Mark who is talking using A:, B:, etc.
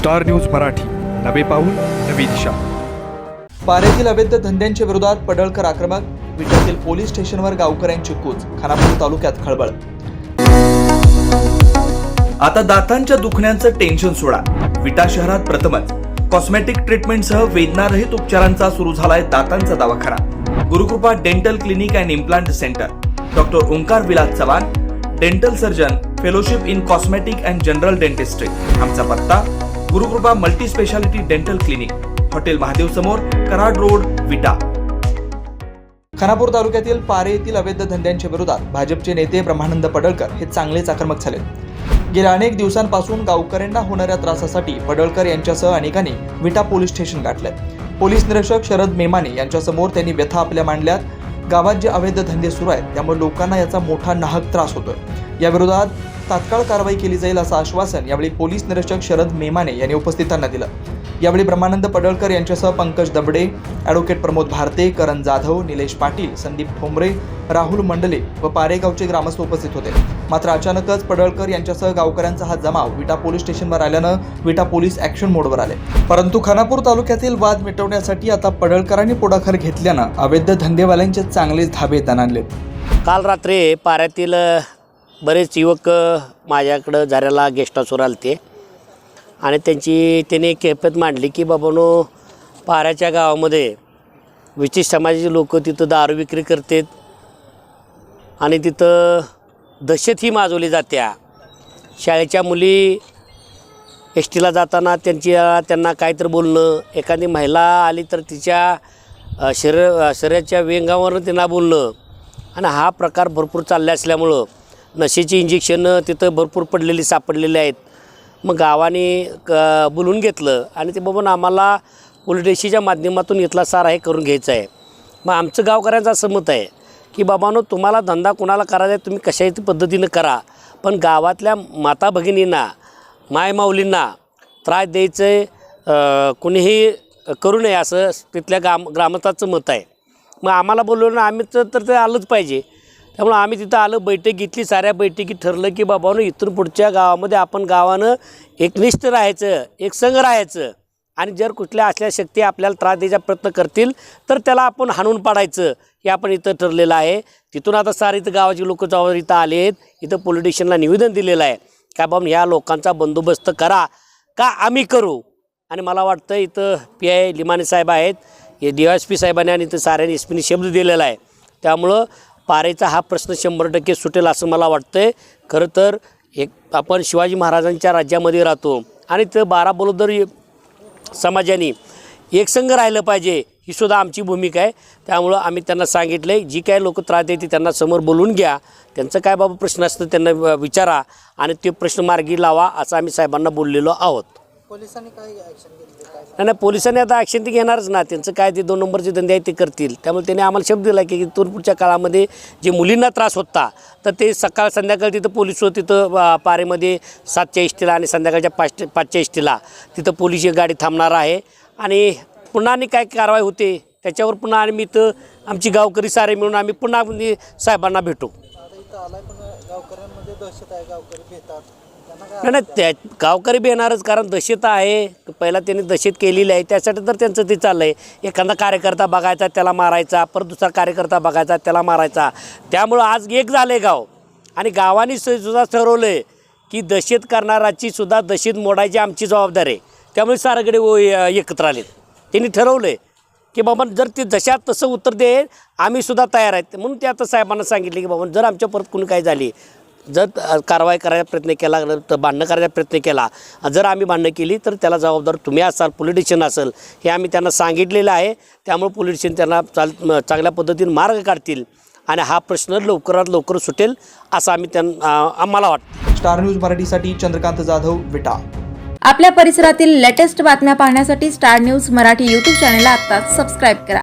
A: Star news Marathi, नवे पाऊल नवी दिशा।
B: पारेतील अवैध धंद्यांच्या विरोधात पडळकर आक्रमक, विट्यातील पोलीस स्टेशनवर गावकऱ्यांची कूच, खानापूर तालुक्यात खळबळ। आता दातांच्या दुखण्याचं टेन्शन सोडा, विटा शहरात प्रथमच कॉस्मेटिक ट्रीटमेंटसह वेदनारहित उपचारांचा सुरू झालाय दातांचा दवाखाना। Gurukrupa dental clinic and implant centre, doctor Omkar Vilas Chavan, dental surgeon, fellowship in cosmetic and general dentistry. आमचा पत्ता Gurukrupa multi speciality dental clinic, hotel Mahadev समोर, कराड रोड, विटा। खानापूर तालुक्यातील पारे येथील अवैध धंद्यांच्या विरोधात भाजपचे नेते ब्रह्मानंद पडळकर हे चांगलेच आक्रमक झाले। गेल्या अनेक दिवसांपासून गावकऱ्यांना होणाऱ्या त्रासासाठी पडळकर यांच्यासह अनेकांनी विटा पोलीस स्टेशन गाठले। पोलीस निरीक्षक शरद मेमाने यांच्यासमोर त्यांनी व्यथा आपल्या मांडल्यात। गावात जे अवैध धंदे सुरू आहेत त्यामुळे लोकांना याचा मोठा नाहक त्रास होतोय। या विरोधात तात्काळ कारवाई केली जाईल असं आश्वासन यावेळी पोलीस निरीक्षक शरद मेमाने यांनी उपस्थितांना दिलं। यावेळी ब्रह्मानंद पडळकर यांच्यासह पंकज दबडे, ॲडव्होकेट प्रमोद भारते, करण जाधव, निलेश पाटील, संदीप ठोंबरे, राहुल मंडले व पारेगावचे ग्रामस्थ उपस्थित होते। मात्र अचानकच पडळकर यांच्यासह गावकऱ्यांचा हा जमाव विटा पोलीस स्टेशनवर आल्यानं विटा पोलीस ॲक्शन मोडवर आले। परंतु खानापूर तालुक्यातील वाद मिटवण्यासाठी आता पडळकरांनी पुढाकार घेतल्यानं अवैध धंदेवाल्यांचे चांगलेच धाबे ताणले।
C: काल रात्री पाऱ्यातील बरेच युवक माझ्याकडं झऱ्याला गेस्ट हाऊसवर आलते आणि त्यांनी कैफियत मांडली की बाबांनो, पाऱ्याच्या गावामध्ये विशिष्ट समाजाचे लोक तिथं दारू विक्री करतात आणि तिथं दहशत ही माजवली जात्या। शाळेच्या मुली एस टीला जाताना त्यांना काहीतरी बोलणं, एखादी महिला आली तर तिच्या शरीराच्या व्यंगावरून त्यांना बोलणं आणि हा प्रकार भरपूर चालले असल्यामुळं नशेची इंजेक्शनं तिथं भरपूर सापडलेली आहेत। मग गावाने बोलून घेतलं आणि ते बाबा आम्हाला पोलीस स्टेशनच्या माध्यमातून इथला सारा हे करून घ्यायचं आहे। मग आमचं गावकऱ्यांचं असं मत आहे की बाबांनो, तुम्हाला धंदा कोणाला करायचा आहे तुम्ही कशाही पद्धतीनं करा, पण गावातल्या माता भगिनींना, मायमाऊलींना त्रास द्यायचं आहे कोणीही करू नये असं तिथल्या ग्रामस्थाचं मत आहे। मग आम्हाला बोलवलं ना, आम्ही तर ते आलंच पाहिजे। त्यामुळं आम्ही तिथं आलं, बैठक घेतली, साऱ्या बैठकीत ठरलं की बाबांनो, इथून पुढच्या गावामध्ये आपण गावानं एकनिष्ठ राहायचं, एकसंघ राहायचं आणि जर कुठल्या असल्या शक्ती आपल्याला त्रास द्यायचा प्रयत्न करतील तर त्याला आपण हाणून पाडायचं, हे आपण इथं ठरलेलं आहे। तिथून आता सारे इथं गावाची लोक इथं आले आहेत, इथं पोलीस स्टेशनला निवेदन दिलेलं आहे का बाबा ह्या लोकांचा बंदोबस्त करा का आम्ही करू। आणि मला वाटतं इथं PI लिमाने साहेब आहेत, हे DSP साहेबांनी आणि इथं साऱ्यांनी SP शब्द दिलेला आहे। त्यामुळं पारेचा हा प्रश्न 100% सुटेल असं मला वाटतं। खरं तर आपण शिवाजी महाराजांच्या राज्यामध्ये राहतो आणि ते 12 बलुदर समाजाने एकसंघ राहिलं पाहिजे, ही सुद्धा आमची भूमिका आहे। त्यामुळं आम्ही त्यांना सांगितलं आहे, जी काय लोक त्रास देते त्यांना समोर बोलून घ्या, त्यांचं काय बाबा प्रश्न असतं त्यांना विचारा आणि ते प्रश्न मार्गी लावा असं आम्ही साहेबांना बोललेलो आहोत।
D: पोलिसांनी काय ॲक्शन घेतली?
C: नाही, पोलिसांनी आता ॲक्शन ते घेणारच ना, त्यांचं काय ते 2 नंबरचे धंदे आहेत ते करतील। त्यामुळे त्यांनी आम्हाला शब्द दिला की इथून पुढच्या काळामध्ये जे मुलींना त्रास होता तर ते सकाळ संध्याकाळ तिथं पोलीस तिथं पारेमध्ये 7च्या इष्टीला आणि संध्याकाळच्या 5च्या इष्टीला तिथं पोलीस गाडी थांबणार आहे आणि पुन्हा काय कारवाई होते त्याच्यावर पुन्हा आम्ही इथं आमची गावकरी सारे मिळून आम्ही पुन्हा साहेबांना भेटू।
D: गावकऱ्यांमध्ये दहशत आहे, गावकरी भेटतात
C: नाही, त्या गावकरी बी येणारच, कारण दहशत आहे। पहिला त्यांनी दहशत केलेली आहे, त्यासाठी तर त्यांचं ते चाललं आहे। एखादा कार्यकर्ता बघायचा त्याला मारायचा, परत दुसरा कार्यकर्ता बघायचा त्याला मारायचा। त्यामुळं आज एक झालं आहे गाव आणि गावाने सुद्धा ठरवलं आहे की दहशत करणाराची सुद्धा दहशत मोडायची आमची जबाबदारी आहे। त्यामुळे सारेकडे एकत्र आलेत, त्यांनी ठरवलं आहे की बाबा जर ते जशात तसं उत्तर दे आम्ही सुद्धा तयार आहेत। म्हणून ते आता साहेबांना सांगितले की बाबा जर आमच्या परत कुणी काय झाली, जर कारवाई करायचा प्रयत्न केला तर भांडणं करायचा प्रयत्न केला, जर आम्ही भांडणं केली तर त्याला जबाबदार तुम्ही असाल, पोलीस स्टेशन असेल, हे आम्ही त्यांना सांगितलेलं आहे। त्यामुळे पोलीस स्टेशन त्यांना चांगल्या पद्धतीने मार्ग काढतील आणि हा प्रश्न लवकरात लवकर सुटेल असं आम्हाला वाटतं।
B: स्टार न्यूज मराठीसाठी चंद्रकांत जाधव, विटा।
E: आपल्या परिसरातील लेटेस्ट बातम्या पाहण्यासाठी स्टार न्यूज मराठी YouTube चॅनलला आत्ताच सबस्क्राईब करा।